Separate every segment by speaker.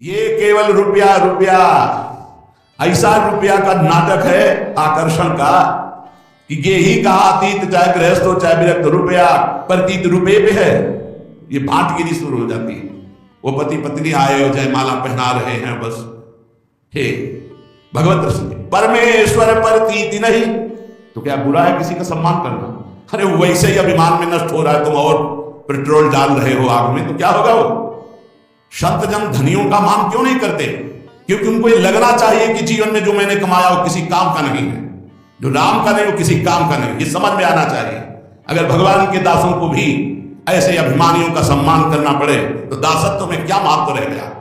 Speaker 1: ये केवल रुपया रुपया, ऐसा रुपया का नाटक है आकर्षण का कि ये ही कहा अतीत चाहे गृहस्थ हो चाहे विरक्त, रुपया प्रतीत रुपये पे है। ये भांटगिरी शुरू हो जाती है। वो पति पत्नी आए हो जाए माला पहना रहे हैं, बस हे भगवत दर्शन परमेश्वर प्रतीति नहीं तो क्या बुरा है किसी का सम्मान करना? अरे वैसे ही अभिमान में नष्ट हो रहा है, तुम और पेट्रोल डाल रहे हो आग में, तो क्या होगा? वो संत जन धनियों का मान क्यों नहीं करते? क्योंकि उनको ये लगना चाहिए कि जीवन में जो मैंने कमाया वो किसी काम का नहीं है, जो राम का नहीं वो किसी काम का नहीं। ये समझ में आना चाहिए। अगर भगवान के दासों को भी ऐसे अभिमानियों का सम्मान करना पड़े तो दासत्व में क्या महत्व रह गया?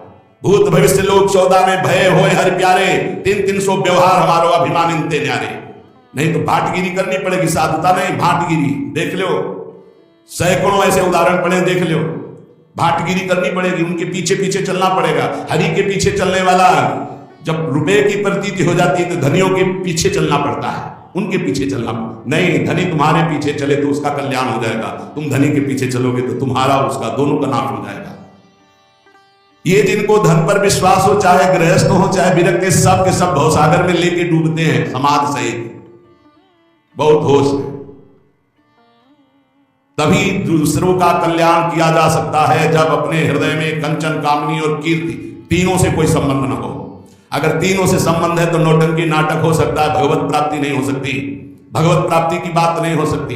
Speaker 1: भूत भविष्य लोक 14 में भय होए हर प्यारे, 300 व्यवहार हमारो अभिमान ते न्यारे। नहीं तो भाटगिरी करनी पड़ेगी, साधुता नहीं भाटगिरी। देख लो सैकड़ों ऐसे उदाहरण पड़े, देख लो भाटगिरी करनी पड़ेगी, उनके पीछे पीछे चलना पड़ेगा। हरि के पीछे चलने वाला जब रुपए की प्रतीति हो जाती है तो धनियों के पीछे चलना पड़ता है, उनके पीछे चलना। नहीं, धनी तुम्हारे पीछे चले तो उसका कल्याण हो जाएगा, तुम धनी के पीछे चलोगे तो तुम्हारा उसका दोनों का नाश हो जाएगा। ये जिनको धन पर विश्वास हो, चाहे गृहस्थ हो चाहे विरक्त, सब के सब भवसागर में लेके डूबते हैं समाज सहित। बहुत होश है, तभी दूसरों का कल्याण किया जा सकता है जब अपने हृदय में कंचन, कामनी और कीर्ति तीनों से कोई संबंध न हो। अगर तीनों से संबंध है तो नौटंकी नाटक हो सकता है, भगवत प्राप्ति नहीं हो सकती, भगवत प्राप्ति की बात नहीं हो सकती।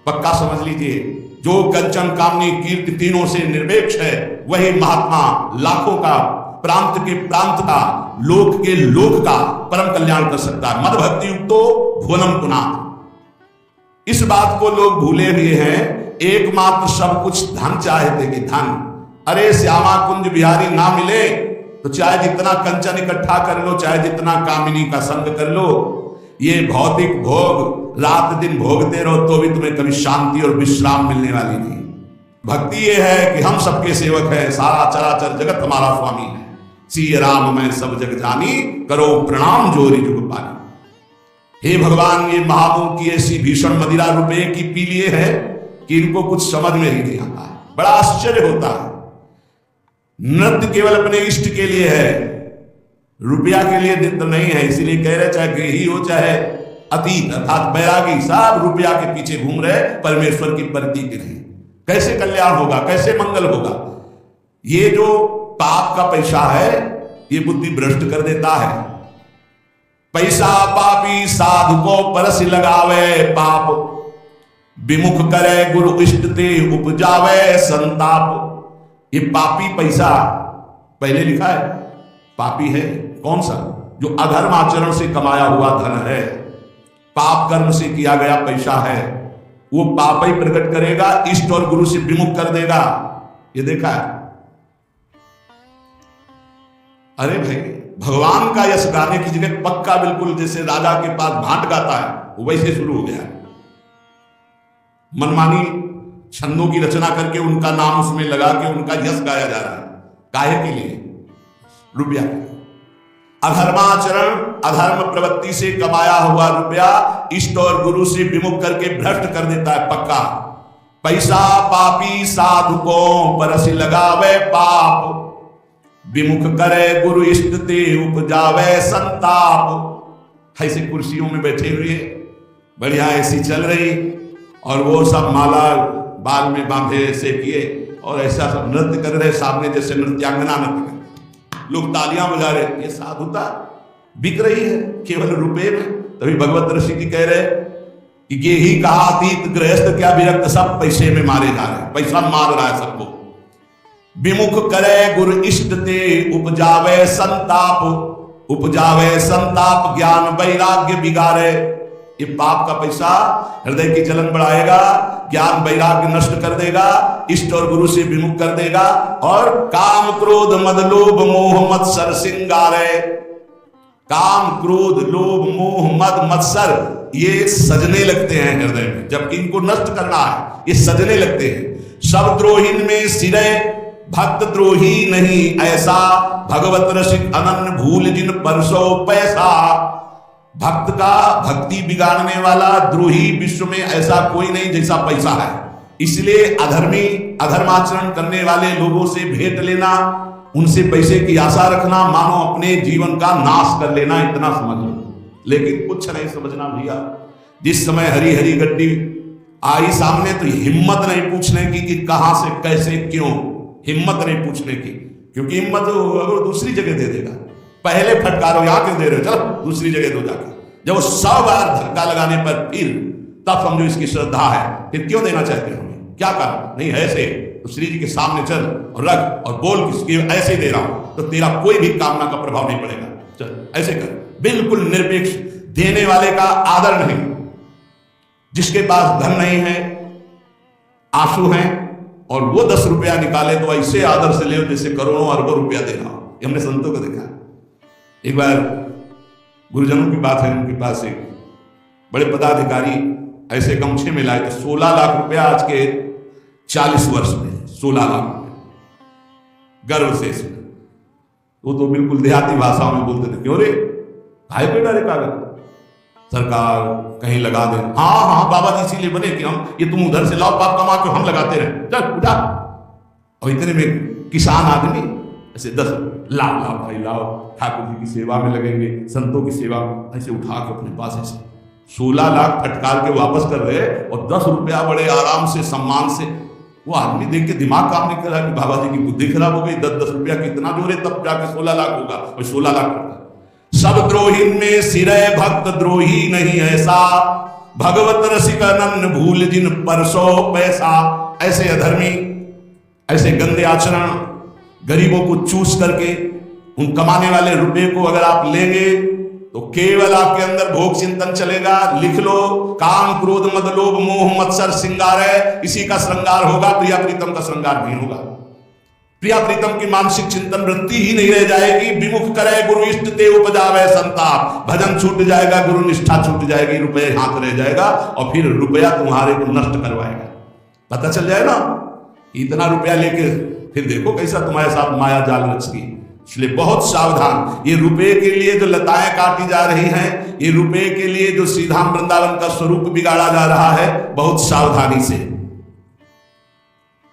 Speaker 1: पक्का समझ लीजिए, जो कंचन, कामनी, कीर्ति तीनों से निरपेक्ष है वही महात्मा लाखों का, प्रांत के प्रांत का, लोक के लोक का परम कल्याण कर सकता है। मद भक्ति युक्तो भुवनम पुनाथ। इस बात को लोग भूले हुए हैं। एकमात्र सब कुछ धन चाहते कि धन। अरे श्यामा कुंज बिहारी ना मिले तो चाहे जितना कंचन इकट्ठा कर लो, चाहे जितना कामिनी का संग कर लो, ये भौतिक भोग रात दिन भोगते रहो तो भी तुम्हें कभी शांति और विश्राम मिलने वाली नहीं। भक्ति ये है कि हम सबके सेवक हैं, सारा चराचर जगत हमारा स्वामी है। सी राम मैं सब जग जानी, करो प्रणाम जोरी जुग पानी। हे भगवान, ये महामोह की ऐसी भीषण मदिरा रुपये की पी लिए है कि इनको कुछ समझ में ही नहीं आता है। बड़ा आश्चर्य होता है। नृत्य केवल अपने इष्ट के लिए है, रुपया के लिए नृत्य नहीं है। इसीलिए कह रहे चाहे गृही हो चाहे अतीत अर्थात बैरागी, सब रुपया के पीछे घूम रहे, परमेश्वर की प्रतीति नहीं। कैसे कल्याण होगा, कैसे मंगल होगा? ये जो पाप का पैसा है ये बुद्धि भ्रष्ट कर देता है। पैसा पापी साधु को परस लगावे, पाप विमुख करे गुरु इष्ट ते उपजावे संताप। ये पापी पैसा पहले लिखा है, पापी है कौन सा? जो अधर्म आचरण से कमाया हुआ धन है, पाप कर्म से किया गया पैसा है, वो पाप ही प्रकट करेगा, इष्ट और गुरु से विमुख कर देगा। ये देखा है? अरे भाई, भगवान का यश गाने की जगह पक्का बिल्कुल जैसे राजा के पास भांट गाता है वैसे शुरू हो गया है। मनमानी छंदों की रचना करके उनका नाम उसमें लगा के उनका यश गाया जा रहा है। काहे के लिए? रुपया। अधर्माचरण, अधर्म प्रवृत्ति से कमाया हुआ रुपया इष्ट और गुरु से विमुख करके भ्रष्ट कर देता है पक्का। पैसा पापी साधु को परस लगावे, पाप विमुख करे गुरु इष्ट ते उपजावे संताप। ऐसे कुर्सियों में बैठे हुए बढ़िया ऐसी चल रही और वो सब माला बाल में बांधे ऐसे किए और ऐसा सब नृत्य कर रहे, सामने जैसे नृत्यांगना नृत्य कर, लोग तालियां बजा रहे। ये साधुता बिक रही है केवल रुपए में। तभी भगवत ऋषि जी कह रहे कि ये ही कहा अतीत गृहस्थ क्या विरक्त, सब पैसे में मारे जा रहे हैं, पैसा मार रहा है सबको। विमुख करे गुरु इष्ट ते उपजावे संताप, उपजावे संताप ज्ञान वैराग्य बिगाड़े। ये पाप का पैसा हृदय की जलन बढ़ाएगा, ज्ञान वैराग्य नष्ट कर देगा, इष्ट और गुरु से विमुख कर देगा और काम क्रोध मद लोभ मोह मत्सर सिंगारे। काम क्रोध लोभ मोह मद मत्सर ये सजने लगते हैं हृदय में, जबकि इनको नष्ट करना है, ये सजने लगते हैं। सब द्रोहीन में सिरे भक्त द्रोही नहीं ऐसा, भगवत रसिक अनन्य भूल जिन परसो पैसा। भक्त का भक्ति बिगाड़ने वाला द्रोही विश्व में ऐसा कोई नहीं जैसा पैसा है। इसलिए अधर्मी, अधर्माचरण करने वाले लोगों से भेंट लेना, उनसे पैसे की आशा रखना मानो अपने जीवन का नाश कर लेना, इतना समझ लो। लेकिन कुछ नहीं समझना भैया। जिस समय हरी हरी गड्डी आई सामने तो हिम्मत नहीं पूछने की कि कहां से कैसे क्यों, हिम्मत नहीं पूछने की, क्योंकि हिम्मत अगर दूसरी जगह दे देगा। पहले फटकारो, यहां क्यों दे रहे हो, चलो दूसरी जगह दो जाके। जब वो 100 बार धक्का लगाने पर फिर तब समझो इसकी श्रद्धा है। फिर क्यों देना चाहते हो हमें, क्या कारण नहीं है? ऐसे तो श्री जी के सामने चल और रख और बोल किसकी ऐसे दे रहा हूं, तो तेरा कोई भी कामना का प्रभाव नहीं पड़ेगा। चल ऐसे कर, बिल्कुल निरपेक्ष, देने वाले का आदर नहीं। जिसके पास धन नहीं है, आंसू हैं, और वो 10 रुपया निकाले तो ऐसे आदर से ले जैसे करोड़ों अरबों रुपया दे रहा हो। हमने संतों को देखा। एक बार गुरुजनों की बात है, उनके पास एक बड़े पदाधिकारी ऐसे गमछे में लाए थे 16 लाख रुपया, आज के 40 वर्ष में 16 लाख रुपया गर्व से। वो तो बिल्कुल देहाती भाषा में बोलते थे, क्यों रे भाई पे डाले कागज, सरकार कहीं लगा दे। हाँ हाँ बाबा जी इसीलिए बने कि हम ये तुम उधर से लाओ पाप कमा के हम लगाते रहे, चल उठा। और इतने में किसान आदमी ऐसे 10 लाख लाओ भाई लाओ, ठाकुर जी की सेवा में लगेंगे, संतों की सेवा में, ऐसे उठा के अपने पास ऐसे 16 लाख फटकार के वापस कर रहे और 10 रुपया बड़े आराम से सम्मान से। वो आदमी देख के दिमाग काम नहीं कर रहा कि बाबा जी की बुद्धि खराब हो गई, 10-10 रुपया कितना जोरे, तब जाके 16 लाख होगा। और 16 लाख सब द्रोहीन में सिरय भक्त द्रोही नहीं ऐसा, भगवत रसिक नन्न भूल जिन परसो पैसा। ऐसे अधर्मी, ऐसे गंदे आचरण, गरीबों को चूस करके उन कमाने वाले रुपए को अगर आप लेंगे तो केवल आपके अंदर भोग चिंतन चलेगा। लिख लो, काम क्रोध मद लोभ मोह मत्सर श्रृंगार है, इसी का श्रृंगार होगा, प्रिया प्रीतम का श्रृंगार नहीं होगा। प्रिया प्रीतम की मानसिक चिंतन वृत्ति ही नहीं रह जाएगी। विमुख करे गुरु इष्ट ते उपजावे संताप, भजन छूट जाएगा, गुरु निष्ठा छूट जाएगी, रुपये हाथ रह जाएगा और फिर रुपया तुम्हारे को नष्ट करवाएगा। पता चल जाए ना, इतना रुपया लेके फिर देखो कैसा तुम्हारे साथ माया जाल रचती। इसलिए बहुत सावधान। ये रुपये के लिए जो लताएं काटी जा रही हैं, ये रुपये के लिए जो श्रीधाम वृंदावन का स्वरूप बिगाड़ा जा रहा है, बहुत सावधानी से।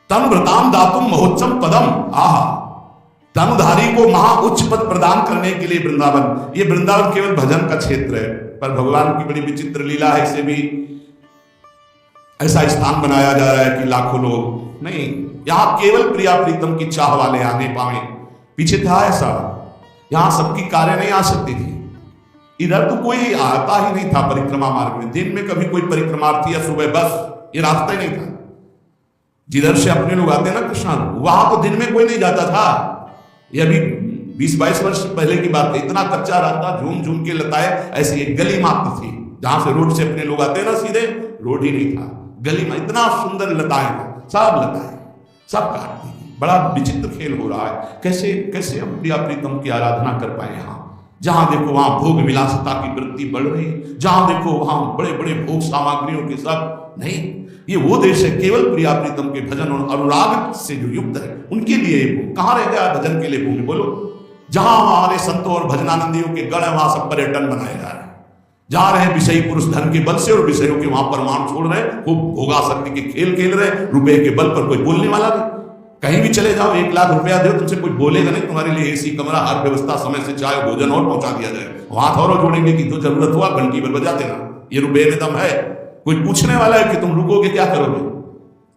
Speaker 1: तम व्रताम दातुम महोत्सव पदम, आहा, तनुधारी को महा उच्च पद प्रदान करने के लिए वृंदावन। ये वृंदावन केवल भजन का क्षेत्र है, पर भगवान की बड़ी विचित्र लीला है। इसे भी ऐसा स्थान बनाया जा रहा है कि लाखों लोग नहीं, यहां केवल प्रिया प्रीतम की चाह वाले आने पाए। पीछे था ऐसा, यहां सबकी कारें नहीं आ सकती थी। इधर तो कोई आता ही नहीं था परिक्रमा मार्ग में। दिन में कभी कोई परिक्रमार्थी या सुबह बस, ये रास्ता ही नहीं था। जिधर से अपने लोग आते ना कृष्णा, वहां तो दिन में कोई नहीं जाता था। ये अभी 20-22 वर्ष पहले की बात है। इतना कच्चा रास्ता, झूम झूम के लताए, ऐसी एक गली मात्र थी जहां से रोड से अपने लोग आते ना सीधे, रोड ही नहीं था, गली में इतना सुंदर लताएं, सब लताएं, सब काट दी। बड़ा विचित्र खेल हो रहा है। कैसे कैसे हम प्रिया प्रीतम की आराधना कर पाए। यहाँ जहां देखो वहां भोग विलासता की वृत्ति बढ़ रही, जहां देखो वहां बड़े बड़े भोग सामग्रियों के सब नहीं। ये वो देश है केवल प्रिया प्रीतम के भजन और अनुराग से जो युक्त है, उनके लिए कहां रह गया भजन के लिए भूमि, बोलो। जहां हमारे संतों और भजनानंदियों के गण, वहां सब पर्यटन बनाए जा रहे हैं। जा रहे हैं विषयी पुरुष धन के बल से, और विषयों के वहां परमाणु छोड़ रहे हैं, खूब भोगासक्ति के खेल खेल रहे हैं। रुपए के बल पर कोई बोलने वाला नहीं। कहीं भी चले जाओ, 1 लाख रुपया दो, तुमसे कोई बोलेगा नहीं। तुम्हारे लिए एसी कमरा, हर व्यवस्था, समय से चाय भोजन और पहुंचा दिया जाए। हाथ और जोड़ेंगे कि जो जरूरत हुआ घंटी पर बजा देना, ये रुपये में दम है। कोई पूछने वाला है कि तुम रुकोगे, क्या करोगे,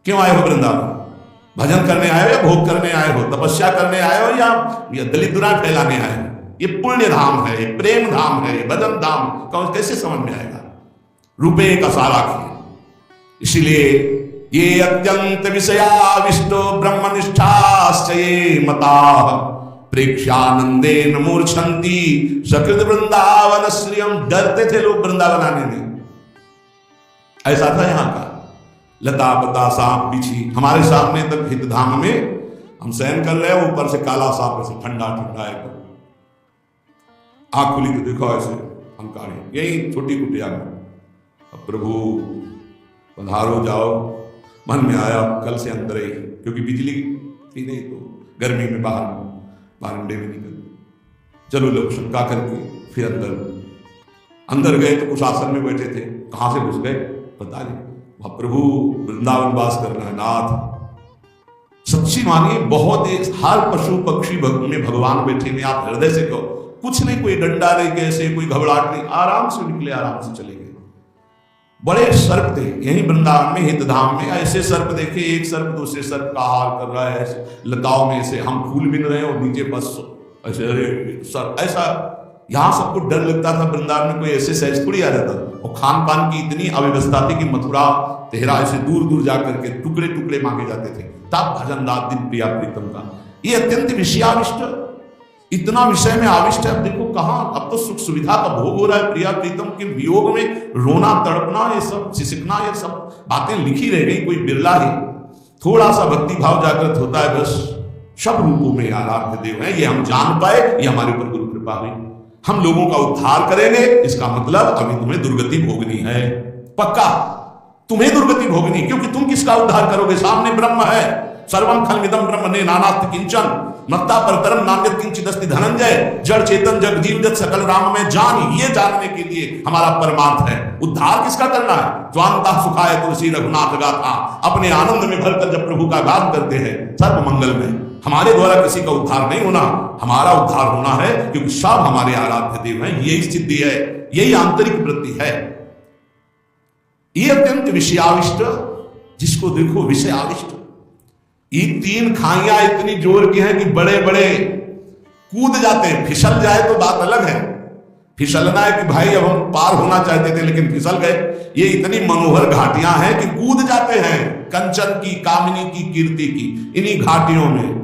Speaker 1: क्यों आए हो वृंदावन? भजन करने आए हो या भोग करने आए हो, तपस्या करने आए हो या दलिद्रा फैलाने आए हो? ये पुण्य धाम है, ये प्रेम धाम है, ये भजन धाम, कौन कैसे समझ में आएगा? रुपये का सारा खेल। इसीलिए ये अत्यंत विषयाविष्टो ब्रह्मनिष्ठाश्चये मता प्रेक्षानंदेन मूर्छन्ति सकृत वृंदावन श्रियम। डरते थे लोग वृंदावन आने में। ऐसा था यहाँ का। लता पता सांप बिछी हमारे सामने तक हित धाम में हम शयन कर रहे हैं, ऊपर से काला सांप ऐसे ठंडा ठंडा है, आंख खुली तो देखो ऐसे अंकारी, यही छोटी कुटिया में। अब प्रभु पधारो जाओ, मन में आया कल से अंदर ही, क्योंकि बिजली थी नहीं तो गर्मी में बाहर बारंडे में निकल, चलो लोग शंका करके फिर अंदर गए तो कुछ आसन में बैठे थे। कहां से घुस गए पता नहीं। वहां प्रभु वृंदावन वास कर रहे हैं, नाथ सच्ची मानिए, बहुत हर पशु पक्षी में भगवान बैठे हैं। आप हृदय से कहो, कुछ नहीं, कोई डंडा नहीं, कैसे कोई घबराहट नहीं, आराम से निकले, आराम से चले गए। बड़े सर्प थे यही वृंदावन में, हितधाम में। ऐसे सर्प देखे, एक सर्प दूसरे सर्प का हाल कर रहा है, ऐसे लताओं में से हम फूल बिन रहे हैं और नीचे बस ऐसे, अरे सर ऐसा। यहाँ सबको डर लगता था, वृंदावन में कोई ऐसे सहज थोड़ी आ जाता। और खान पान की इतनी अव्यवस्था थी कि मथुरा तेहरा ऐसे दूर दूर जाकर के टुकड़े टुकड़े मांगे जाते थे। तब भजन रात दिन प्रिया प्रीतम का, ये अत्यंत विषयाविष्ट, इतना विषय में आविष्ट है। अब देखो कहाँ, अब तो सुख सुविधा का भोग हो रहा है। प्रिया प्रीतम के वियोग में रोना तड़पना, ये सब सिसकना, ये सब बातें लिखी रह गई, कोई बिरला ही। थोड़ा सा भक्ति भाव जागृत होता है, बस सब रूपों में आराध्य देव है। ये हम जान पाए, ये हमारे ऊपर गुरु कृपा हुई। हम लोगों का उद्धार करेंगे, इसका मतलब अभी तुम्हें दुर्गति भोगनी है, पक्का तुम्हें दुर्गति भोगनी। क्योंकि तुम किसका उद्धार करोगे? सामने ब्रह्म है। सर्वं खल्विदं ब्रह्म ने नानास्ति किंचन मत्ता परतरम नान्यत् किंचिदस्ति धनंजय। जड़ चेतन जग जीव जग सकल राम में जान, ये जानने के लिए हमारा परमार्थ है। उद्धार किसका करना है? स्वांतः सुखाय तुलसी रघुनाथ गाथा। अपने आनंद में भरकर जब प्रभु का गान करते हैं सर्व मंगल में, हमारे द्वारा किसी का उद्धार नहीं होना, हमारा उद्धार होना है, क्योंकि सब हमारे आराध्य देव हैं। यही सिद्धि है, यही आंतरिक वृत्ति है। ये अत्यंत विषयाविष्ट, जिसको देखो विषयाविष्ट। ये तीन खाइयां इतनी जोर की हैं कि बड़े बड़े कूद जाते हैं। फिसल जाए तो बात अलग है, फिसलना है कि भाई अब हम पार होना चाहते थे लेकिन फिसल गए। ये इतनी मनोहर घाटियां हैं कि कूद जाते हैं, कंचन की, कामिनी की, कीर्ति की, इन्हीं घाटियों में।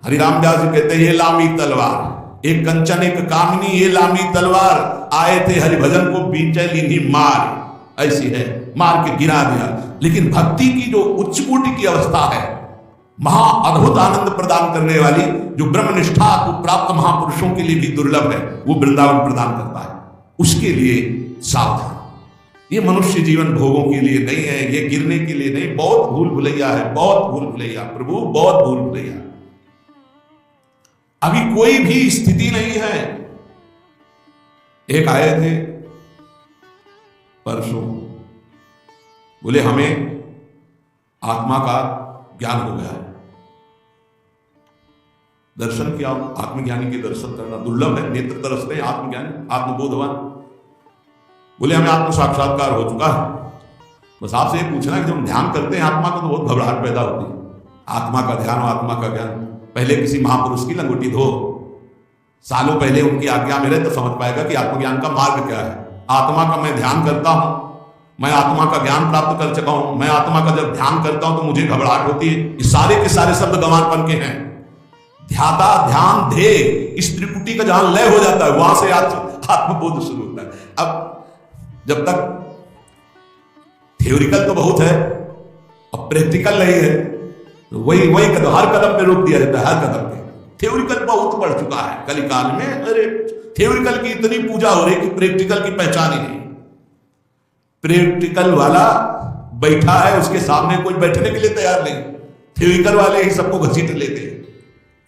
Speaker 1: हरिराम व्यास जी कहते हैं, ये लामी तलवार, एक कंचन एक कामिनी, ये लामी तलवार, आए थे हरिभजन को बीचे लीनी मार। ऐसी है, मार के गिरा दिया। लेकिन भक्ति की जो उच्च कोटि की अवस्था है, महा अद्भुत आनंद प्रदान करने वाली, जो ब्रह्मनिष्ठा को प्राप्त महापुरुषों के लिए भी दुर्लभ है, वो वृंदावन प्रदान करता है। उसके लिए सावधान। ये मनुष्य जीवन भोगों के लिए नहीं है, ये गिरने के लिए नहीं। बहुत भूल भुलैया है, बहुत भूल भुलैया प्रभु, बहुत भूल भुलैया। अभी कोई भी स्थिति नहीं है। एक आए थे परसों, बोले हमें आत्मा का ज्ञान हो गया है। दर्शन किया, आत्मज्ञानी के दर्शन करना दुर्लभ है। नेत्र तरसते हैं आत्मज्ञानी, आत्मबोधवान। बोले हमें आत्म साक्षात्कार हो चुका है। बस आपसे ये पूछना है कि जब हम ध्यान करते हैं आत्मा को तो बहुत घबराहट पैदा होती है। आत्मा का ध्यान और आत्मा का ज्ञान, पहले किसी महापुरुष की लंगोटी धो, सालों पहले उनकी आज्ञा में रहे तो समझ पाएगा कि आत्मज्ञान का मार्ग क्या है। आत्मा का मैं ध्यान करता हूं, मैं आत्मा का ज्ञान प्राप्त कर चुका हूं। मैं आत्मा का जब ध्यान करता हूं तो मुझे घबराहट होती है। ये सारे के सारे शब्द गंवारपन के हैं। ध्याता, ध्यान, ध्येय, इस त्रिपुटी का जहां लय हो जाता है, वहां से आत्मबोध शुरू होता है। अब जब तक थ्योरिकल तो बहुत है और प्रैक्टिकल नहीं है, तो वही कदम, हर कदम पे रोक दिया जाता है। हर कदम पे थ्योरिकल बहुत बढ़ चुका है कलिकाल में। अरे थ्योरिकल की इतनी पूजा हो रही कि प्रैक्टिकल की पहचान ही नहीं। प्रैक्टिकल वाला बैठा है, उसके सामने कोई बैठने के लिए तैयार नहीं। थ्योरिकल वाले ही सबको घसीट लेते हैं।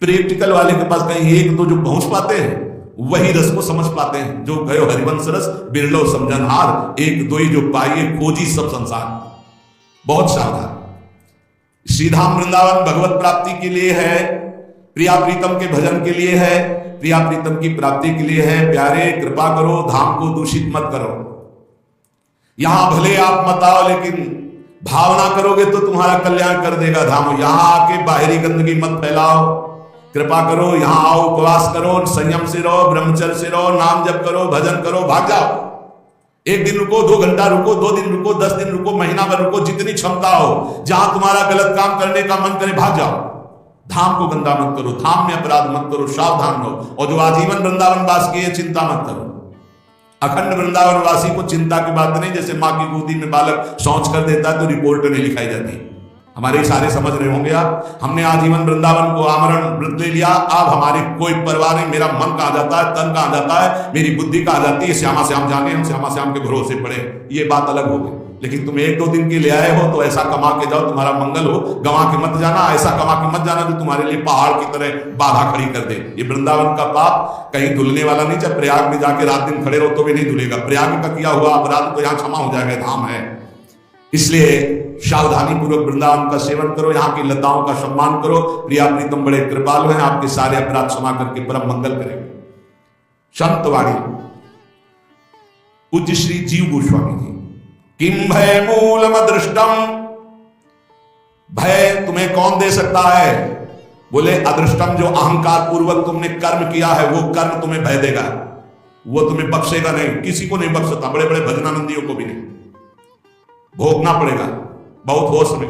Speaker 1: प्रैक्टिकल वाले के पास कहीं एक दो जो पहुंच पाते हैं, वही रस को समझ पाते हैं। जो गयो हरिवंश रस बिरलो समझनहार, एक दो ही जो पाइए खोजी सब संसार। बहुत सावधान। श्रीधाम वृंदावन भगवत प्राप्ति के लिए है, प्रिया प्रीतम के भजन के लिए है, प्रिया प्रीतम की प्राप्ति के लिए है। प्यारे कृपा करो, धाम को दूषित मत करो। यहां भले आप मत आओ, लेकिन भावना करोगे तो तुम्हारा कल्याण कर देगा धाम। यहां आके बाहरी गंदगी मत फैलाओ, कृपा करो। यहां आओ, उपवास करो, संयम से रहो, ब्रह्मचर्य से रहो, नाम जप करो, भजन करो, भाग जाओ। एक दिन रुको, 2 घंटा रुको, 2 दिन रुको, 10 दिन रुको, महीना भर रुको, जितनी क्षमता हो। जहां तुम्हारा गलत काम करने का मन करे, भाग जाओ। धाम को गंदा मत करो, धाम में अपराध मत करो, सावधान रहो। और जो आजीवन वृंदावन वास की है, चिंता मत करो। अखंड वृंदावन वासी को चिंता की बात नहीं। जैसे माँ की गोदी में बालक शौच कर देता है तो रिपोर्ट नहीं लिखाई जाती। हमारे इशारे समझ रहे होंगे आप। हमने आजीवन वृंदावन को आमरण व्रत ले लिया, अब हमारी कोई परवाह नहीं। मेरा मन कहाँ जाता है, तन कहाँ जाता है, मेरी बुद्धि कहाँ जाती है, श्यामा श्याम जाने, हम श्यामा श्याम के भरोसे पड़े। ये बात अलग हो गई। लेकिन तुम 1-2 दिन के लिए आए हो तो ऐसा कमा के जाओ तुम्हारा मंगल हो। गंवा के मत जाना, ऐसा कमा के मत जाना जो तुम्हारे लिए पहाड़ की तरह बाधा खड़ी कर दे। ये वृंदावन का पाप कहीं धुलने वाला नहीं। चाहे प्रयाग में जाके रात दिन खड़े रहो तो भी नहीं धुलेगा। प्रयाग का किया हुआ अपराध तो यहाँ क्षमा हो जाएगा, धाम है। इसलिए सावधानी पूर्वक वृंदावन का सेवन करो, यहाँ की लताओं का सम्मान करो। प्रिया प्रीतम बड़े कृपालु हैं, आपके सारे अपराध क्षमा करके परम मंगल करेंगे। संतवाणी पूज्य श्री जीव गोस्वामी जी। किम भय मूलम अदृष्टम, भय तुम्हें कौन दे सकता है? बोले अदृष्टम, जो अहंकार पूर्वक तुमने कर्म किया है वो कर्म तुम्हें भय देगा, वो तुम्हें बख्शेगा नहीं, किसी को नहीं बख्शता, बड़े बड़े भजनानंदियों को भी नहीं, भोगना पड़ेगा बहुत होश में।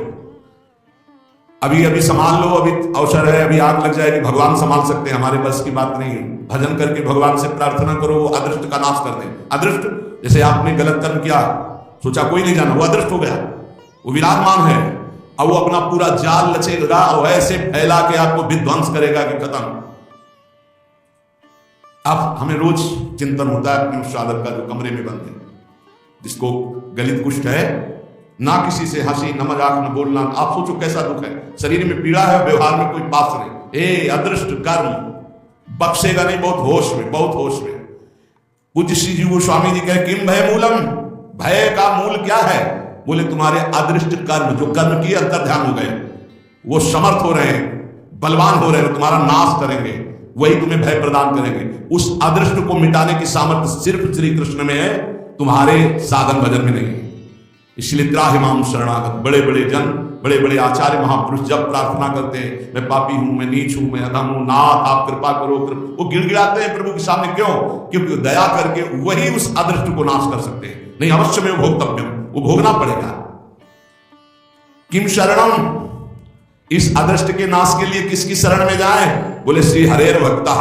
Speaker 1: अभी अभी संभाल लो, अभी अवसर है, अभी आग लग जाएगी, भगवान संभाल सकते हैं, हमारे बस की बात नहीं है। भजन करके भगवान से प्रार्थना करो, वो अदृष्ट का नाश कर दे। अदृष्ट जैसे आपने गलत कर्म किया, सोचा कोई नहीं जाना, वो अदृष्ट हो गया, वो विराजमान है, अब वो अपना पूरा जाल रचेगा और ऐसे फैला के आपको विध्वंस करेगा कि खत्म। अब हमें रोज चिंतन होता है अपने उस साधक का जो कमरे में बंद है, जिसको गलित कुष्ठ है, ना किसी से हंसी, न मजाक, न बोलना। आप सोचो कैसा दुख है, शरीर में पीड़ा है, व्यवहार में कोई पास नहीं। ए अदृष्ट कर्म बख्शेगा नहीं, बहुत होश में, बहुत होश में। पूज्य श्री जी गोस्वामी जी कहे किम भय मूलम, भय का मूल क्या है? बोले तुम्हारे अदृष्ट कर्म, जो कर्म किए अंतर ध्यान हो गए, वो समर्थ हो रहे हैं, बलवान हो रहे हैं, तुम्हारा नाश करेंगे, वही तुम्हें भय प्रदान करेंगे। उस अदृष्ट को मिटाने की सामर्थ्य सिर्फ श्री कृष्ण में है, तुम्हारे साधन भजन में नहीं है। इसलिए त्राहिमाम शरणागत, बड़े बड़े जन, बड़े बड़े आचार्य महापुरुष जब प्रार्थना करते हैं, मैं पापी हूं, मैं नीच हूं, मैं अधम हूं, नाथ आप कृपा करो, वो गिड़गिड़ाते हैं प्रभु के सामने। क्यों? क्योंकि दया करके वही उस अदृष्ट को नाश कर सकते हैं। नहीं, अवश्य में भोक्तव्यम, वो भोगना पड़ेगा। किम शरणम, इस अदृष्ट के नाश के लिए किसकी शरण में जाए? बोले श्री हरेर भक्ता,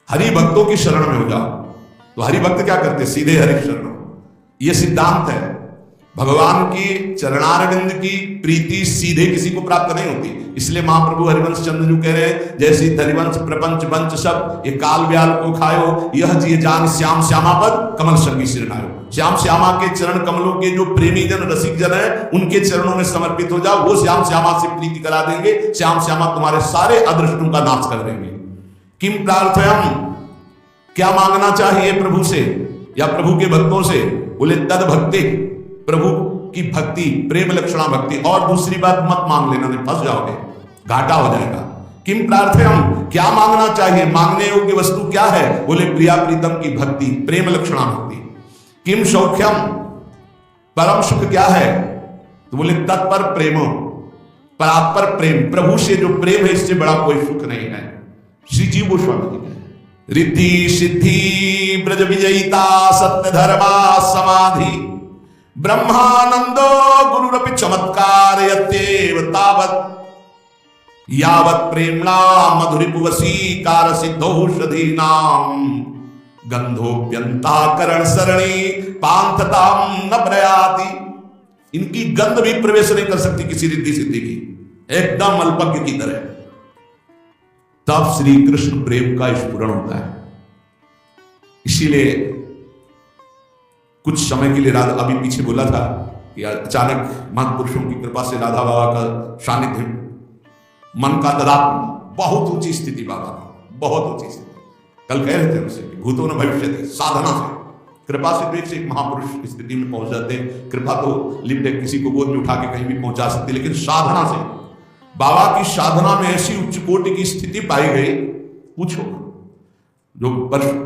Speaker 1: हरि भक्तों की शरण में हो जाओ। तो हरि भक्त क्या करते? सीधे हरि शरण। ये सिद्धांत है, भगवान की चरणारविंद की प्रीति सीधे किसी को प्राप्त नहीं होती। इसलिए महाप्रभु हरिवंश चंद्र जी कह रहे हैं, जैसी धरिवंश प्रपंच वंश सब ये काल व्याल को खायो, यह जिये जान श्याम श्यामा पद कमल संगी सिरनायो। श्याम श्यामा के चरण कमलों के जो प्रेमी जन, रसिक जन है, उनके चरणों में समर्पित हो जाओ, वो श्याम श्यामा से प्रीति करा देंगे। श्याम श्यामा तुम्हारे सारे अदृष्टों का नाश कर देंगे। किम प्रार्थयम, क्या मांगना चाहिए प्रभु से या प्रभु के भक्तों से? बोले तद भक्ति, प्रभु की भक्ति, प्रेम लक्षणा भक्ति। और दूसरी बात मत मांग लेना, नहीं फंस जाओगे, घाटा हो जाएगा। किम प्रार्थयम, क्या मांगना चाहिए? मांगने योग्य वस्तु क्या है? बोले प्रिया प्रीतम की भक्ति, प्रेम लक्षणा भक्ति। किम सौख्यम, परम सुख क्या है? तो बोले तत्पर प्रेमो, परात्पर प्रेम, प्रभु से जो प्रेम है इससे बड़ा कोई सुख नहीं है। श्री जीव गोस्वामी जी रिद्धि सिद्धि ब्रज विजयिता सत्य धर्मा समाधि ब्रह्मानंदो गुरुरपि चमत्कार यत्येव तावत् यावत् प्रेम्णा मधुरिपुवसीकार सिद्धौषधीनां गंधोप्यंताकरण सरणी पांथताम न प्रयाति। इनकी गंध भी प्रवेश नहीं कर सकती किसी रिद्धि सिद्धि की, एकदम अल्पज्ञ की तरह। तब श्री कृष्ण प्रेम का स्फुरण होता है। इसीलिए कुछ समय के लिए राधा, अभी पीछे बोला था कि अचानक महापुरुषों की कृपा से राधा बाबा का सानिध्य, मन का तदात्म, बहुत ऊंची स्थिति बाबा की, बहुत ऊंची स्थिति। कल कह रहे थे उनसे कि भूतों न भविष्य थे, साधना से, कृपा से तो एक से एक महापुरुष की स्थिति में पहुंच जाते हैं। कृपा तो लिप्ट है, किसी को गोद में उठा के कहीं भी पहुंचा सकती, लेकिन साधना से, बाबा की साधना में ऐसी उच्च कोटि की स्थिति पाई गई, पूछो। जो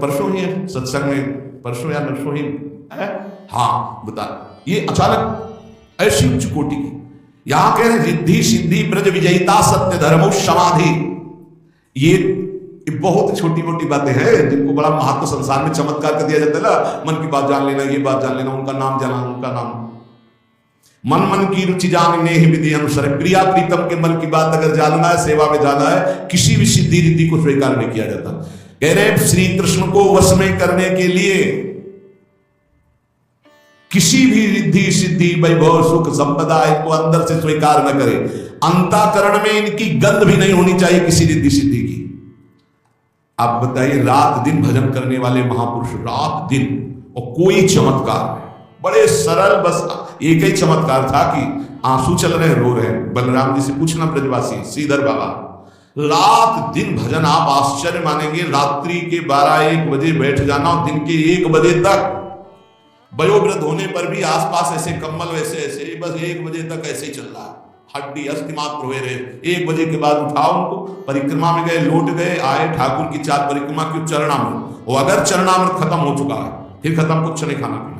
Speaker 1: परसों ही है सत्संग में, परसों या नरसों ही है, हाँ बता, ये अचानक ऐसी उच्च कोटि की। यहां कह रहे रिद्धि सिद्धि ब्रज विजयिता सत्य धर्मो समाधि। ये बहुत छोटी मोटी बातें हैं जिनको बड़ा महत्व संसार में चमत्कार कर दिया जाता है ना। मन की बात जान लेना, ये बात जान लेना, उनका नाम जाना, उनका नाम, मन मन की रुचि जानने ही विधि अनुसार। प्रिया प्रीतम के मन की बात अगर जानना है, सेवा में जाना है, किसी भी सिद्धि रिद्धि को स्वीकार नहीं किया जाता। कह रहे श्री कृष्ण को वश में करने के लिए किसी भी रिद्धि सिद्धि वैभव सुख संपदा इनको अंदर से स्वीकार न करे। अंतःकरण में इनकी गंध भी नहीं होनी चाहिए किसी रिद्धि सिद्धि की। आप बताइए, रात दिन भजन करने वाले महापुरुष, रात दिन, और कोई चमत्कार नहीं, बड़े सरल, बस एक ही चमत्कार था कि आंसू चल रहे, रो रहे। बलराम जी से पूछना ब्रजवासी, श्रीधर बाबा, रात दिन भजन, आप आश्चर्य मानेंगे, रात्रि के 12-1 बजे बैठ जाना और दिन के 1 बजे तक वयोवृद्ध होने पर भी आसपास ऐसे कम्बल वैसे ऐसे, बस 1 बजे तक ऐसे ही चल रहा है, हड्डी अस्थि मात्र हुए रहे। 1 बजे के बाद उठाओ उनको, परिक्रमा में गए, लौट गए, आए ठाकुर की 4 परिक्रमा की चरणामृत, और अगर चरणामृत खत्म हो चुका है फिर खत्म, कुछ नहीं खाना पीना।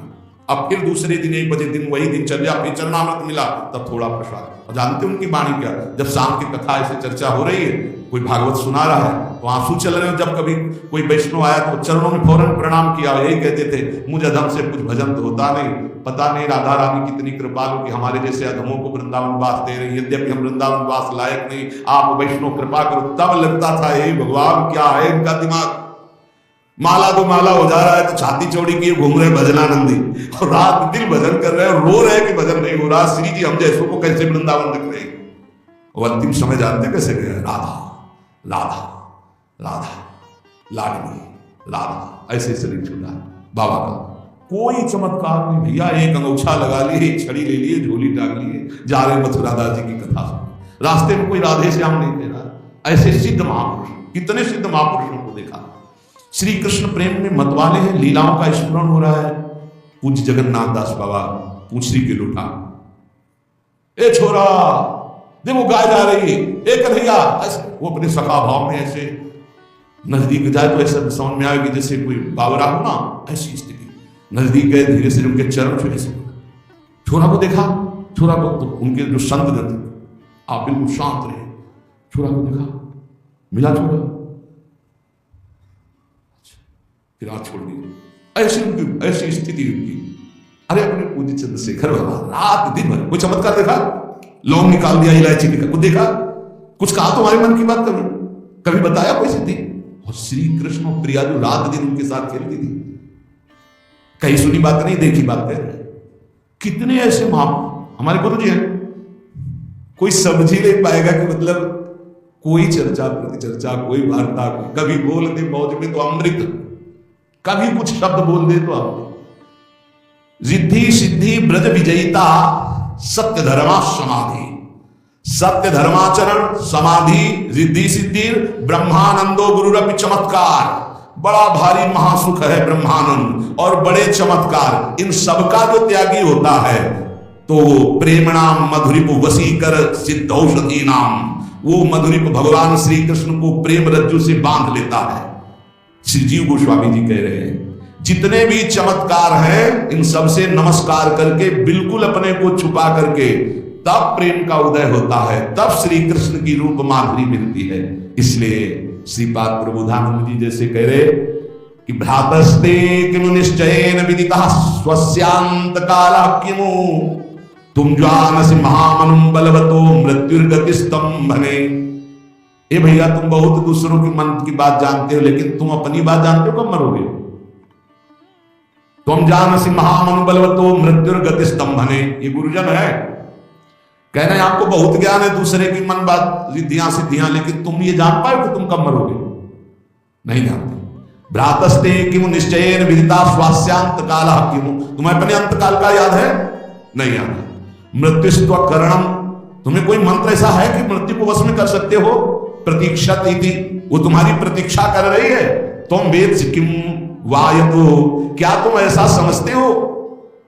Speaker 1: अब फिर दूसरे दिन 1 बजे दिन वही दिन चल जाए, फिर चरणामृत मिला तब थोड़ा प्रसाद। और जानते उनकी वाणी क्या, जब शाम की कथा ऐसे चर्चा हो रही है, कोई भागवत सुना रहा है तो आंसू चल रहे हो, जब कभी कोई वैष्णव आया तो चरणों में फौरन प्रणाम किया, यही कहते थे मुझे अधम से कुछ भजन तो होता नहीं, पता नहीं राधा रानी कितनी कृपालु कि हमारे जैसे अधमों को वृंदावन वास दे रही, यद्यपि हम वृंदावन वास लायक नहीं, आप वैष्णव कृपा करो। तब लगता था हे भगवान क्या है इनका दिमाग, माला तो माला हो जा रहा है तो छाती चौड़ी किए घूम रहे भजनानंदी, और रात दिन भजन कर रहे हैं और रो रहे हैं कि भजन नहीं हो रहा। श्री जी हम जैसों को कैसे वृंदावन दिख रहे हैं। और अंतिम समय जानते कैसे गए, राधा राधा राधा लाडली राधा, ऐसे शरीर छूटा बाबा का। कोई चमत्कार नहीं भैया, एक अंगूछा लगा लिए, एक छड़ी ले लिए, झोली टांग लिए, जा रहे मथुरा दास जी की कथा सुन। रास्ते में कोई राधे श्याम नहीं दे रहा। ऐसे सिद्ध महापुरुष, कितने सिद्ध महापुरुषों को देखा। श्री कृष्ण प्रेम में मतवाले हैं, लीलाओं का स्मरण हो रहा है। पूज्य जगन्नाथ दास बाबा पूछरी के लुटा, ए छोरा देखो गाय जा रही है, ए कन्हैया, वो अपने सखा भाव में ऐसे नजदीक जाए तो ऐसा समझ में आएगी जैसे कोई बावरा हो ना, ऐसी स्थिति। नजदीक गए, धीरे से उनके चरण छुए से छोरा को देखा, छोरा को तो उनके जो संत गण आप बिल्कुल शांत रहे, छोरा को देखा, मिला छोरा, फिर हाथ छोड़ दिया। ऐसी उनकी ऐसी स्थिति उनकी। अरे अपने पूज्य चंद्रशेखर बाबा रात दिन भर कोई चमत्कार देखा, लौंग निकाल दिया, इलायची निकाल, कुछ देखा, कुछ कहा तुम्हारे मन की बात, कभी बताया कोई सिद्धि। और श्री कृष्ण और प्रिया जो रात दिन उनके साथ खेलती थी, कहीं सुनी बात नहीं देखी बात है। कितने ऐसे हमारे गुरु जी हैं, कोई समझ ही नहीं पाएगा कि मतलब कोई चर्चा प्रतिचर्चा, कोई वार्ता, कभी बोल दे मौज में तो अमृत, कभी कुछ शब्द बोल दे तो अमृत। रिद्धि सिद्धि ब्रज विजयिता सत्य धर्मा समाधि, सत्य धर्माचरण समाधि रिद्धि सिद्धि ब्रह्मानंदो गुरुरपि चमत्कार। बड़ा भारी महासुख है ब्रह्मानंद और बड़े चमत्कार। इन सबका जो त्यागी होता है तो प्रेमणाम मधुरिप वसीकर सिद्धौषधि नाम, वो मधुरिप भगवान श्री कृष्ण को प्रेम रज्जु से बांध लेता है। श्री जीव गोस्वामी जी कह रहे हैं जितने भी चमत्कार हैं इन सबसे नमस्कार करके बिल्कुल अपने को छुपा करके तब प्रेम का उदय होता है, तब श्री कृष्ण की रूप माधुरी मिलती है। इसलिए श्रीपाद प्रबोधानंद जी जैसे कह रहे कि भ्रातस्ते किमु निश्चयेन विदितः स्वस्यांत काला किमु, तुम जानसि महामनुम बलवतो मृत्युर्गति स्तंभने। ए भैया तुम बहुत दूसरों के मन की बात जानते हो, लेकिन तुम अपनी बात जानते हो कब मरोगे। तुम जानसि महामनु बलवतो मृत्युर्गति स्तंभने, ये गुरुजन है कहना है आपको बहुत ज्ञान है दूसरे की मन बात रिद्धियां सिद्धियां, लेकिन तुम ये जान पाए कि तुम कब मरोगे, नहीं जानते। भ्रातस्ते किमु निश्चयेन विदिता स्वास्यांत काला किमु, तुम्हें अपने अंत काल का याद है, नहीं याद है। मृत्युस्त्व करणम, तुम्हें कोई मंत्र ऐसा है कि मृत्यु को वश में कर सकते हो। प्रतीक्षा थी, वो तुम्हारी प्रतीक्षा कर रही है। तुम वेद किम वायतो, क्या तुम ऐसा समझते हो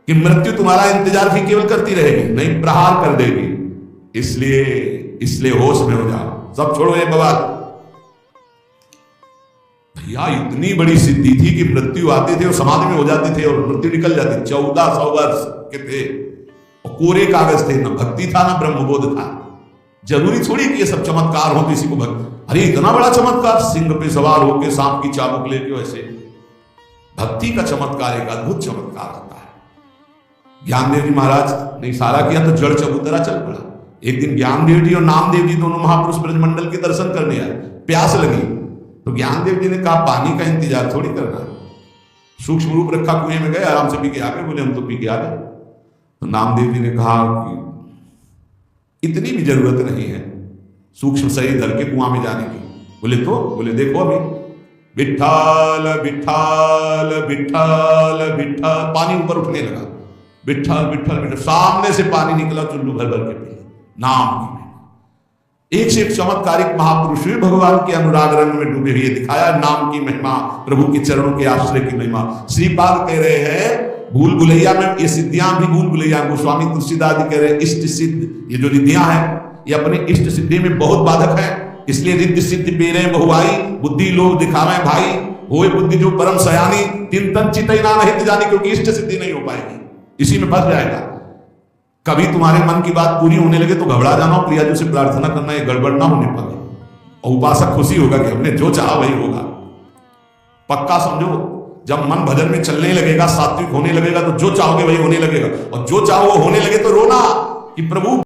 Speaker 1: कि मृत्यु तुम्हारा इंतजार भी केवल करती रहेगी, नहीं प्रहार कर देगी। इसलिए होश में हो जाओ, सब छोड़ो ये बवाल। भैया इतनी बड़ी सिद्धि थी कि मृत्यु आते थे और समाधि में हो जाते थे और मृत्यु निकल जाती। 1400 वर्ष के थे और कोरे कागज थे, न भक्ति था ना ब्रह्मबोध था। जरूरी थोड़ी कि ये सब चमत्कार हो किसी को भक्त, अरे इतना बड़ा चमत्कार, सिंह पे सवार होकर सांप की चाबुक लेके, वैसे भक्ति का चमत्कार एक अद्भुत चमत्कार होता है। ज्ञानदेव जी महाराज ने इशारा किया तो जड़ चबूतरा चल पड़ा। एक दिन ज्ञानदेव जी और नामदेव जी दोनों महापुरुष ब्रजमंडल के दर्शन करने आए, प्यास लगी तो ज्ञानदेव जी ने कहा पानी का इंतजार थोड़ी करना, सूक्ष्म रूप रखा, कुएं में गए, आराम से पी के आ गए। बोले हम तो पी के आ गए। तो नामदेव जी ने कहा कि इतनी भी जरूरत नहीं है सूक्ष्म शरीर धर के कुआं में जाने की। बोले देखो अभी विठ्ठल विठ्ठल विठ्ठल विठ्ठल, पानी ऊपर उठने लगा, विठ्ठल विठ्ठल विठ्ठल, सामने से पानी निकला, चुल्लू भर भर के पी। नाम की एक से एक चमत्कारिक महापुरुष भी भगवान के अनुराग रंग में डूबे हुए दिखाया। नाम की महिमा, प्रभु के चरणों के आश्रय की महिमा। श्रीपाद कह रहे हैं भूल भुलैया में ये सिद्धियां भी भूल भुलैया। गोस्वामी तुलसीदास जी कह रहे हैं इष्ट सिद्ध, ये जो रिद्धियां हैं ये अपने इष्ट सिद्धि में बहुत बाधक है। इसलिए रिद्धि सिद्धि पेरे बहुआई, बुद्धि लोग दिखावे भाई, होए बुद्धि जो परम सयानी, तीन तन चितई ना नहीं जानी, क्योंकि इष्ट सिद्धि नहीं हो पाएगी, इसी में फंस जाएगा। कभी तुम्हारे मन की बात पूरी होने लगे तो घबरा जाना, प्रिया जी से प्रार्थना करना, ये गड़बड़ ना होने पाए, और उपासक खुशी होगा कि हमने जो चाहा वही होगा। पक्का समझो, जब मन भजन में चलने लगेगा, सात्विक होने लगेगा, तो जो चाहोगे वही होने लगेगा, और जो चाहो वो होने लगे तो रोना कि प्रभु